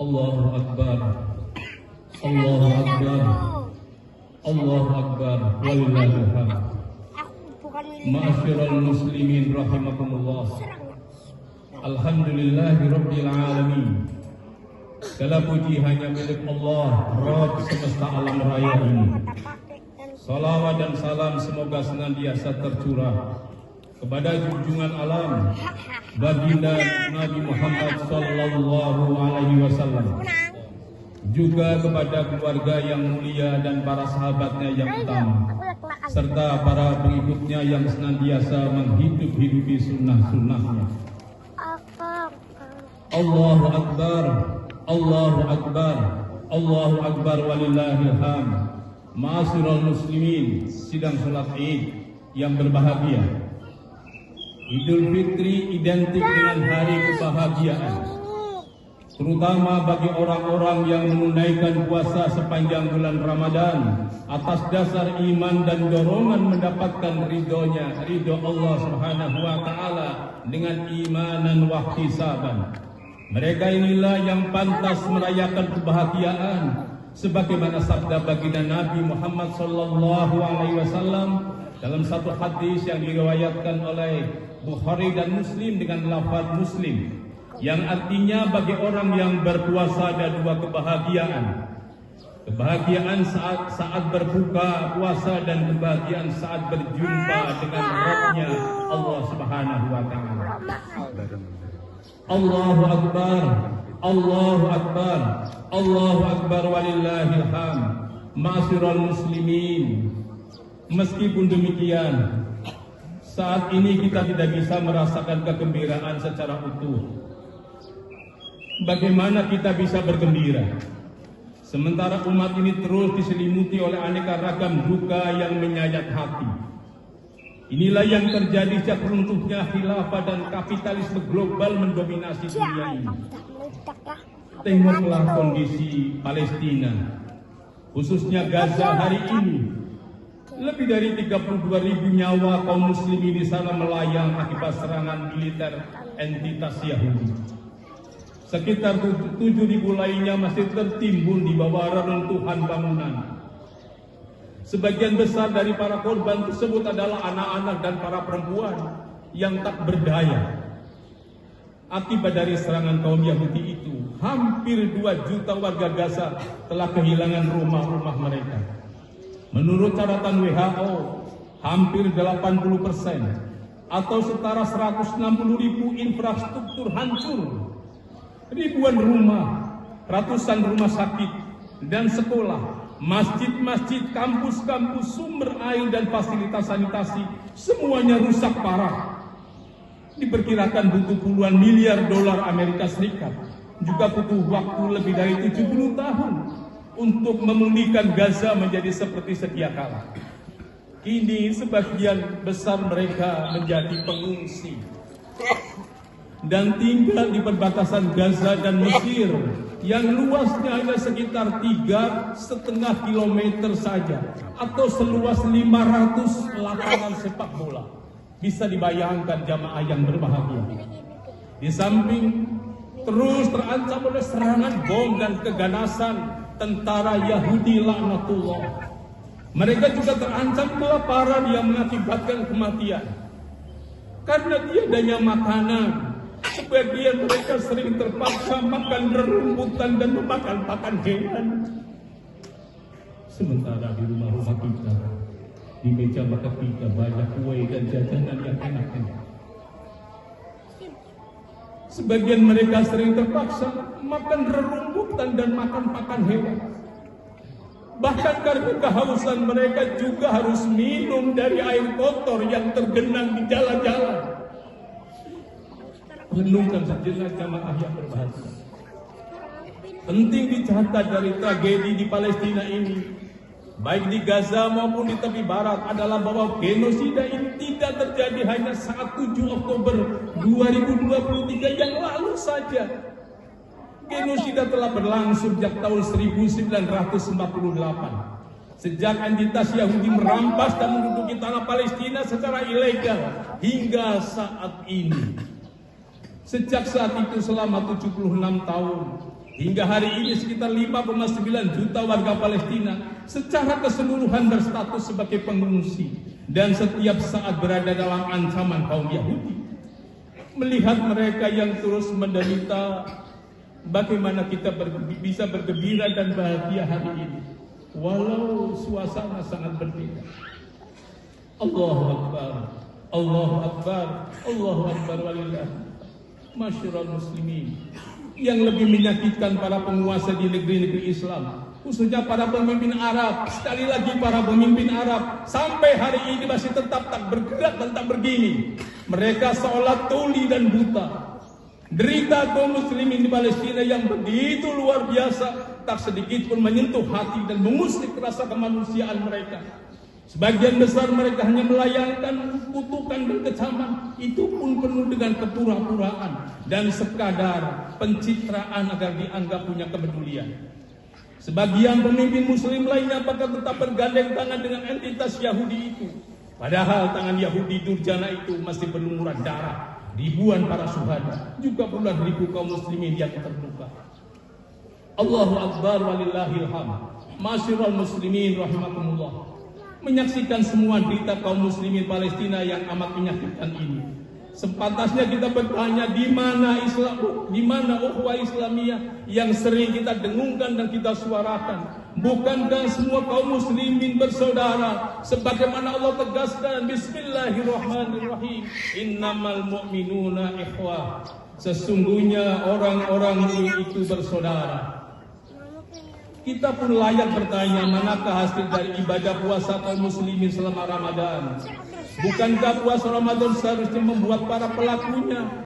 Allahu Akbar. Allahu Akbar. Allahu Akbar. Walillahil hamd. Ma'asyiral muslimin rahimakumullah. Alhamdulillahi rabbil alamin. Segala puji hanya milik Allah, Rabb semesta alam raya ini. Salawat dan salam semoga senantiasa tercurah kepada junjungan alam baginda Nabi Muhammad sallallahu alaihi wasallam, juga kepada keluarga yang mulia dan para sahabatnya yang utama, serta para pengikutnya yang senantiasa menghidupi sunnah-sunnahnya. Allahu Akbar, Allahu Akbar, Allahu Akbar walillahil hamd. Ma'asyiral muslimin, sidang salat Id yang berbahagia. Idul Fitri identik dengan hari kebahagiaan, terutama bagi orang-orang yang menunaikan puasa sepanjang bulan Ramadan atas dasar iman dan dorongan mendapatkan ridho Allah Subhanahu wa taala dengan imanan wa ihtisaban. Mereka inilah yang pantas merayakan kebahagiaan sebagaimana sabda baginda Nabi Muhammad sallallahu alaihi wasallam dalam satu hadis yang diriwayatkan oleh Bukhari dan Muslim dengan lafaz Muslim, yang artinya bagi orang yang berpuasa ada dua kebahagiaan. Kebahagiaan saat berbuka puasa dan kebahagiaan saat berjumpa dengan Rabb-Nya Allah Subhanahu wa taala. Allahu Akbar, Allahu Akbar, Allahu Akbar walillahil hamd. Ma'asyiral muslimin, meskipun demikian, saat ini kita tidak bisa merasakan kegembiraan secara utuh. Bagaimana kita bisa bergembira sementara umat ini terus diselimuti oleh aneka ragam duka yang menyayat hati? Inilah yang terjadi sejak runtuhnya khilafah dan kapitalisme global mendominasi dunia ini. Tengoklah kondisi Palestina, khususnya Gaza hari ini. Lebih dari 32.000 nyawa kaum muslimin di sana melayang akibat serangan militer entitas Yahudi. Sekitar 7.000 lainnya masih tertimbun di bawah reruntuhan bangunan. Sebagian besar dari para korban tersebut adalah anak-anak dan para perempuan yang tak berdaya. Akibat dari serangan kaum Yahudi itu, hampir 2 juta warga Gaza telah kehilangan rumah-rumah mereka. Menurut catatan WHO, hampir 80% atau setara 160.000 infrastruktur hancur. Ribuan rumah, ratusan rumah sakit dan sekolah, masjid-masjid, kampus-kampus, sumber air dan fasilitas sanitasi semuanya rusak parah. Diperkirakan butuh puluhan miliar dolar Amerika Serikat, juga butuh waktu lebih dari 70 tahun untuk memulihkan Gaza menjadi seperti sedia kala. Kini sebagian besar mereka menjadi pengungsi dan tinggal di perbatasan Gaza dan Mesir yang luasnya hanya sekitar 3,5 kilometer saja atau seluas 500 lapangan sepak bola. Bisa dibayangkan jamaah yang berbahagia. Di samping terus terancam oleh serangan bom dan keganasan tentara Yahudi laknatullah, mereka juga terancam kelaparan yang mengakibatkan kematian. Karena tiadanya makanan, sebagian mereka sering terpaksa makan rerumputan dan memakan pakan hewan. Sementara di rumah-rumah kita, di meja makan kita banyak kue dan jajanan yang enak-enak. Sebagian mereka sering terpaksa makan rerumputan dan makan pakan hewan. Bahkan karena kehausan mereka juga harus minum dari air kotor yang tergenang di jalan-jalan. Renungkan sejenak jamaah yang berbahagia. Penting dicatat dari tragedi di Palestina ini, baik di Gaza maupun di tepi barat, adalah bahwa genosida ini tidak terjadi hanya saat 7 Oktober 2023 yang lalu saja. Genosida telah berlangsung sejak tahun 1948. Sejak entitas Yahudi merampas dan menduduki tanah Palestina secara ilegal hingga saat ini. Sejak saat itu selama 76 tahun, hingga hari ini sekitar 5,9 juta warga Palestina secara keseluruhan berstatus sebagai pengungsi dan setiap saat berada dalam ancaman kaum Yahudi. Melihat mereka yang terus menderita, bagaimana kita bisa bergembira dan bahagia hari ini, walau suasana sangat berbeda. Allahu Akbar, Allahu Akbar, Allahu Akbar walillah. Masyarul muslimin, yang lebih menyakitkan para penguasa di negeri-negeri Islam, khususnya para pemimpin Arab, sekali lagi para pemimpin Arab sampai hari ini masih tetap tak bergerak dan tak begini. Mereka seolah tuli dan buta. Derita kaum muslimin di Palestina yang begitu luar biasa, tak sedikit pun menyentuh hati dan mengusik rasa kemanusiaan mereka. Sebagian besar mereka hanya melayangkan kutukan dan kecaman, itu pun penuh dengan kepura-puraan dan sekadar pencitraan agar dianggap punya kepedulian. Sebagian pemimpin muslim lainnya bahkan tetap bergandeng tangan dengan entitas Yahudi itu. Padahal tangan Yahudi durjana itu masih berlumuran darah ribuan para syuhada, juga puluhan ribu kaum muslimin yang terluka. Allahu Akbar walillahil hamd. Masyarul muslimin rahimakumullah. Menyaksikan semua derita kaum muslimin Palestina yang amat menyakitkan ini, sepantasnya kita bertanya, di mana Islam, di mana ukhuwah Islamiyah yang sering kita dengungkan dan kita suarakan? Bukankah semua kaum muslimin bersaudara sebagaimana Allah tegaskan, bismillahirrahmanirrahim, innamal mu'minuna ikhwah, sesungguhnya orang-orang mukmin itu bersaudara. Kita pun layak bertanya, manakah hasil dari ibadah puasa kaum muslimin selama Ramadan? Bukankah puasa Ramadan seharusnya membuat para pelakunya